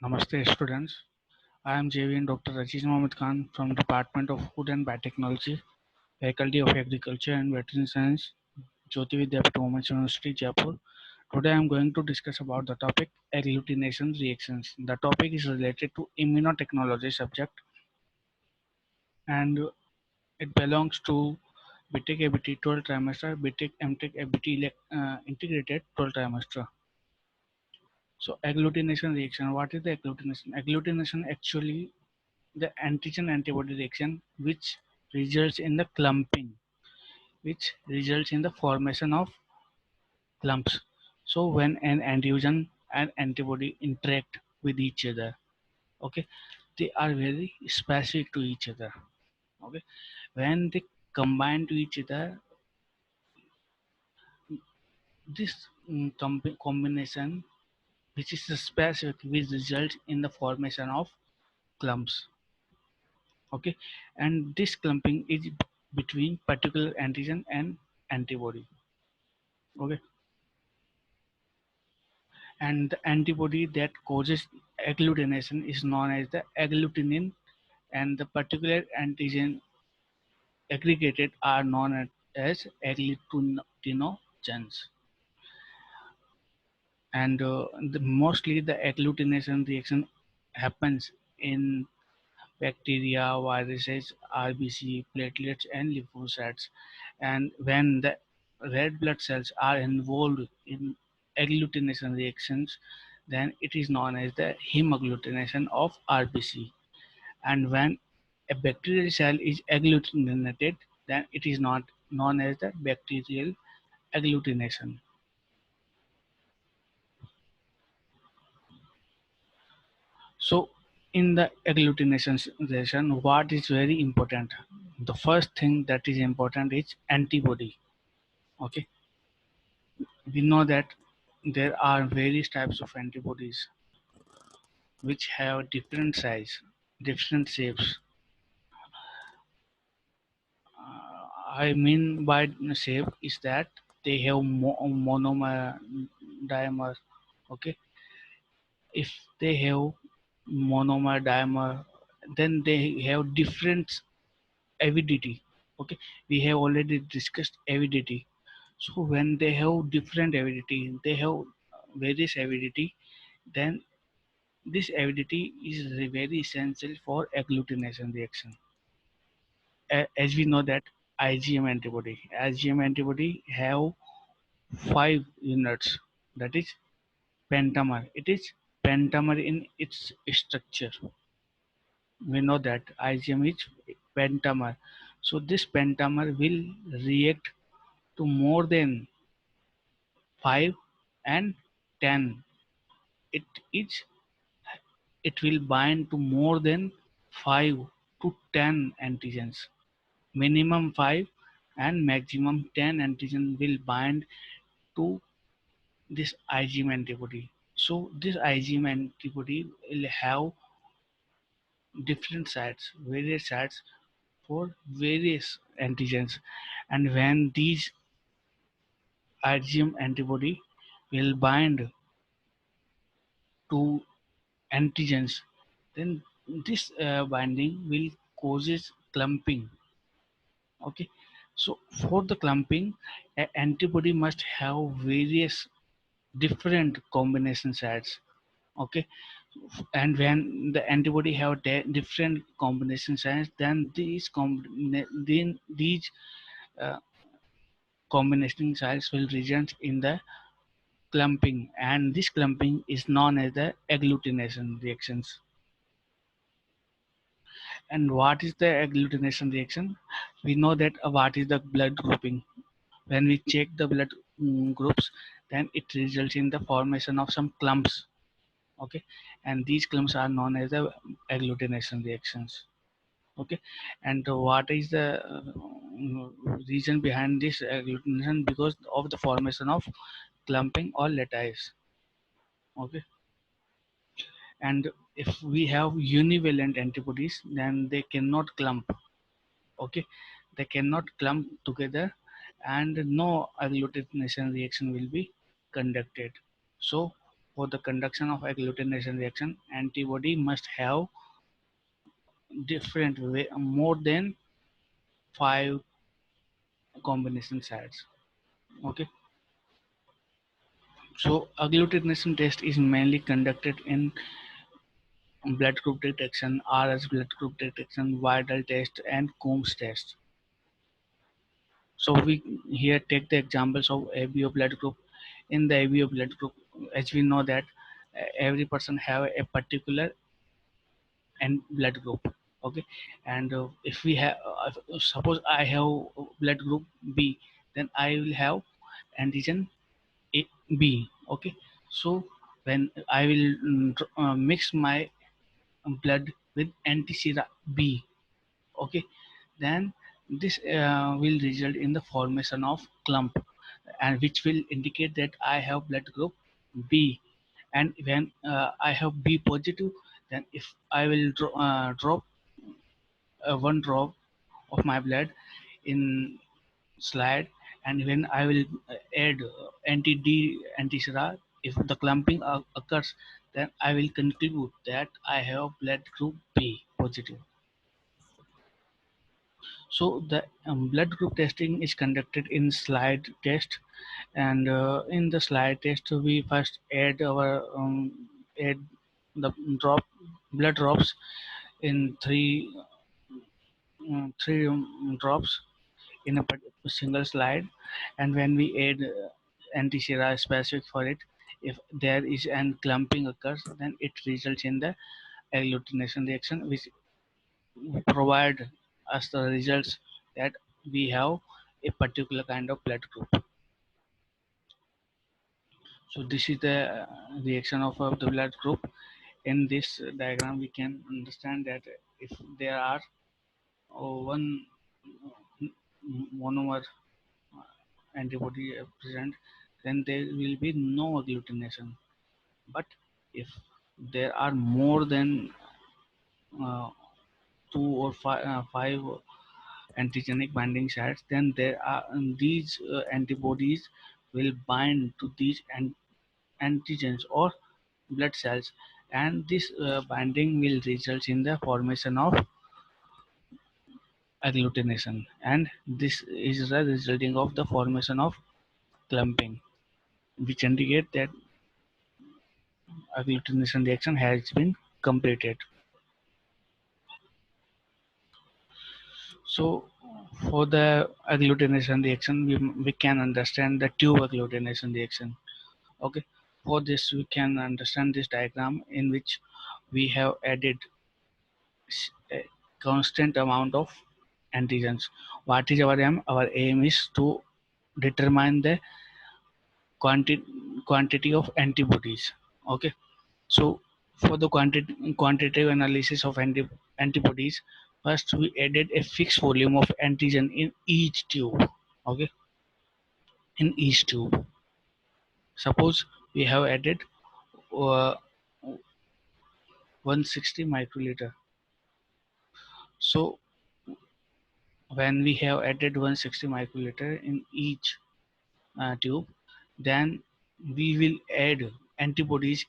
Namaste students. I am JVN Dr. Aziz Mohammed Khan from Department of Food and Biotechnology, Faculty of Agriculture and Veterinary Science, Jyoti Vidyapeeth Women's University, Jaipur. Today I am going to discuss about the topic agglutination reactions. The topic is related to immunotechnology subject and it belongs to BTech ABT 12 trimester, BTech MTech ABT integrated 12 trimester. So agglutination reaction. What is the agglutination? Agglutination actually the antigen antibody reaction which results in the clumping, which results in the formation of clumps. So when an antigen and antibody interact with each other, okay, they are very specific to each other. Okay, when they combine to each other, this combination which is specific which results in the formation of clumps. Okay, and this clumping is between particular antigen and antibody. Okay, and the antibody that causes agglutination is known as the agglutinin, and the particular antigen aggregated are known as agglutinogens. And mostly the agglutination reaction happens in bacteria, viruses, RBC, platelets, and lymphocytes. And when the red blood cells are involved in agglutination reactions, then it is known as the hemagglutination of RBC. And when a bacterial cell is agglutinated, then it is not known as the bacterial agglutination. So in the agglutination reaction, what is very important? The first thing that is important is antibody. Okay, we know that there are various types of antibodies which have different size, different shapes. I mean by shape is that they have monomer, dimer. Okay, if they have monomer, dimer, then they have different avidity. Okay, we have already discussed avidity. So when they have different avidity, they have various avidity, then this avidity is very essential for agglutination reaction. As we know that IgM antibody have 5 units, that is pentamer. It is pentamer in its structure. We know that IgM is pentamer. So this pentamer will react to more than 5 and 10. It is it will bind to more than 5 to 10 antigens. Minimum 5 and maximum 10 antigen will bind to this IgM antibody. So this IgM antibody will have different sites, various sites for various antigens. And when these IgM antibody will bind to antigens, then this binding will causes clumping. Okay, so for the clumping, an antibody must have various different combination sites. Okay, and when the antibody have different combination sites, then these uh, combination sites will result in the clumping, and this clumping is known as the agglutination reactions. And what is the agglutination reaction? We know that what is the blood grouping. When we check the blood groups, then it results in the formation of some clumps. Okay, and these clumps are known as the agglutination reactions. Okay, and what is the reason behind this agglutination? Because of the formation of clumping or lattice. Okay, and if we have univalent antibodies, then they cannot clump. Okay, they cannot clump together, and no agglutination reaction will be conducted. So For the conduction of agglutination reaction, antibody must have different way, more than 5 combination sites. Okay, so agglutination test is mainly conducted in blood group detection, RS blood group detection, viral test, and Coombs test. So we here take the examples of ABO blood group. In the ABO blood group, as we know that every person have a particular and blood group. Okay, and if we have, suppose I have blood group B, then I will have antigen A B. Okay, so when I will mix my blood with anti-sera B, okay, then this will result in the formation of clump, and which will indicate that I have blood group B. And when I have B positive, then if I will drop one drop of my blood in slide, and when I will add anti-D anti-sera, if the clumping occurs, then I will conclude that I have blood group B positive. So the blood group testing is conducted in slide test, and in the slide test we first add the drop blood drops in three drops in a single slide, and when we add anti-sera specific for it, if there is an clumping occurs, then it results in the agglutination reaction, which provide us the results that we have a particular kind of blood group. So this is the reaction of the blood group. In this diagram, we can understand that if there are one monomer antibody present, then there will be no agglutination. But if there are more than uh, five antigenic binding sites, then there are these antibodies will bind to these antigens or blood cells, and this binding will result in the formation of agglutination, and this is the resulting of the formation of clumping, which indicate that agglutination reaction has been completed. So for the agglutination reaction, we can understand the tube agglutination reaction. Okay, for this we can understand this diagram in which we have added a constant amount of antigens. What is our aim? Our aim is to determine the quantity of antibodies. Okay, so for the quantitative analysis of antibodies, first we added a fixed volume of antigen in each tube. Okay, in each tube. Suppose we have added 160 microliter. So when we have added 160 microliter in each tube, then we will add antibodies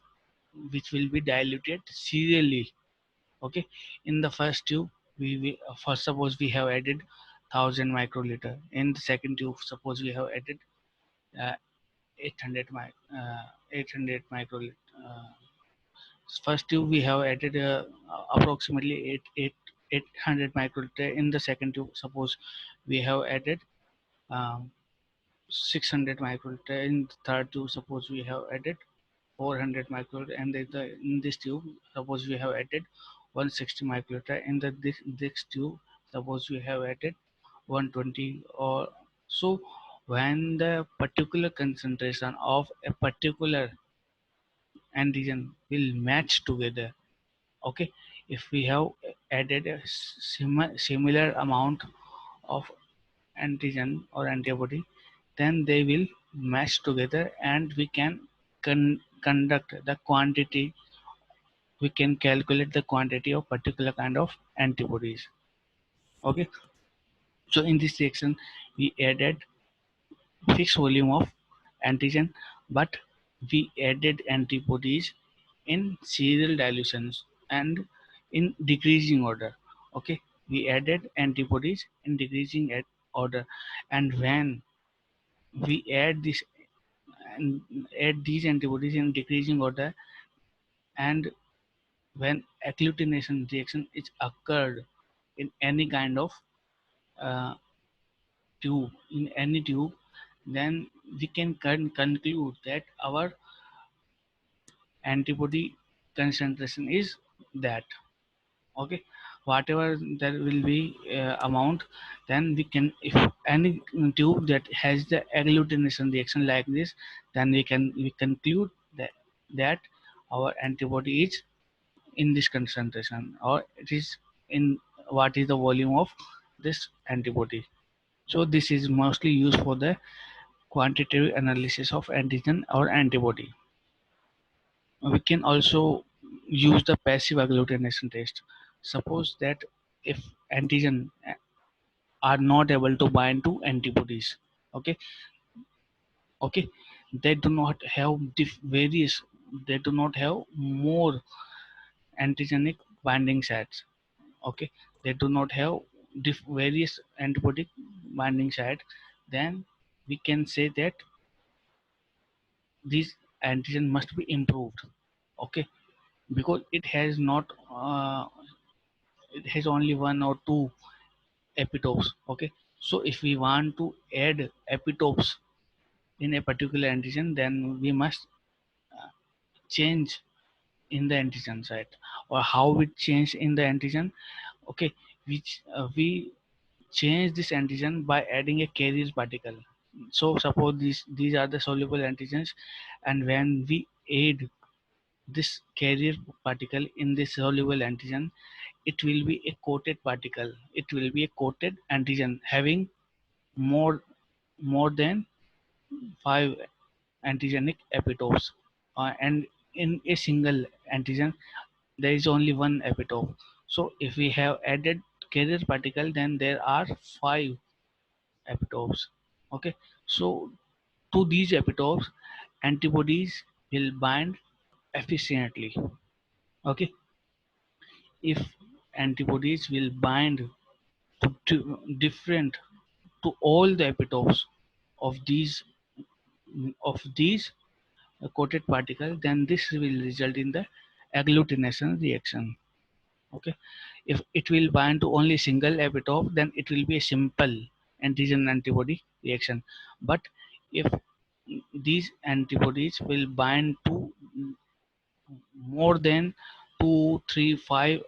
which will be diluted serially. Okay, in the first tube we will first suppose we have added 1000 microliter. In the second tube, suppose we have added uh, 800 microliter. First tube we have added approximately 800 microliter. In the second tube, suppose we have added um, 600 microliter. In the third tube, suppose we have added 400 microliter, and in this tube, suppose we have added 160 microliter. In this tube, suppose we have added 120, or so. When the particular concentration of a particular antigen will match together, okay, if we have added a similar amount of antigen or antibody, then they will match together, and we can conduct the quantity, we can calculate the quantity of particular kind of antibodies. Okay, so in this section we added fixed volume of antigen, but we added antibodies in serial dilutions and in decreasing order. Okay, we added antibodies in decreasing order, and when we and add these antibodies in decreasing order, and when agglutination reaction is occurred in any kind of uh, tube, in any tube, then we can conclude that our antibody concentration is that. Okay, whatever there will be amount, then we can, if any tube that has the agglutination reaction like this, then we conclude that our antibody is in this concentration, or it is in what is the volume of this antibody. So this is mostly used for the quantitative analysis of antigen or antibody. We can also use the passive agglutination test. Suppose that if antigen are not able to bind to antibodies, okay, okay, they do not have various, they do not have more antigenic binding sites. Okay, they do not have various antibody binding site, then we can say that this antigen must be improved. Okay, because it has not it has only one or two epitopes. Okay, so if we want to add epitopes in a particular antigen, then we must change in the antigen site. Or how we change in the antigen? Okay, which we change this antigen by adding a carrier particle. So suppose these are the soluble antigens, and when we add this carrier particle in this soluble antigen, it will be a coated particle, it will be a coated antigen having more than 5 antigenic epitopes, and in a single antigen there is only one epitope. So if we have added carrier particle, then there are 5 epitopes. Okay, so to these epitopes antibodies will bind efficiently. Okay, if antibodies will bind different to all the epitopes of these coated particle, then this will result in the agglutination reaction. Okay, if it will bind to only single epitope, then it will be a simple antigen antibody reaction. But if these antibodies will bind to more than 2, 3, 5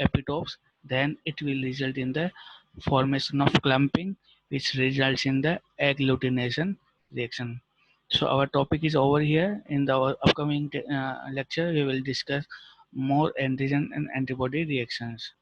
epitopes, then it will result in the formation of clumping, which results in the agglutination reaction. So our topic is over here. In the upcoming lecture, we will discuss more antigen and antibody reactions.